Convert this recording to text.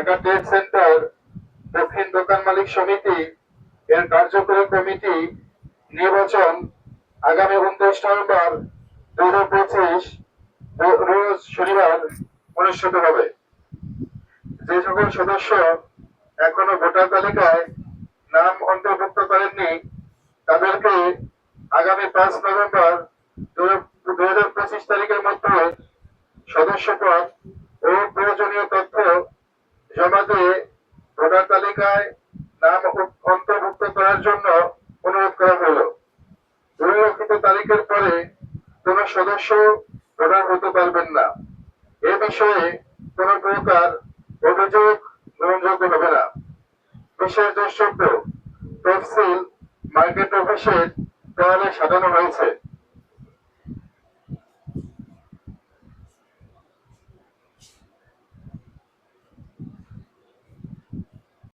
Dhaka trade centre দক্ষিণ দোকান মালিক সমিতি এর কার্যকরী কমিটি নির্বাচন আগামী 29 নভেম্বর 2025 রোজ শনিবার অনুষ্ঠিত হবে। যে সকল সদস্য এখনো ভোটার তালিকায় নাম অন্তর্ভুক্ত করেননি তাদেরকে আগামী 5 নভেম্বর 2025 তারিখের মধ্যে সদস্যপদ ও প্রয়োজনীয় তথ্য জমা দিয়ে ভোটার তালিকায় নাম অন্তর্ভুক্ত করার জন্য অনুরোধ করা হল। উল্লেখিত তারিখের পরে কোন সদস্য ভোটার হতে পারবেন না। এ বিষয়ে কোন প্রকার অভিযোগ গ্রহণযোগ্য হবে না। বিশেষ দ্রষ্টব্য, তফসিল মার্কেট অফিসের দেওয়ালে সাজানো হয়েছে।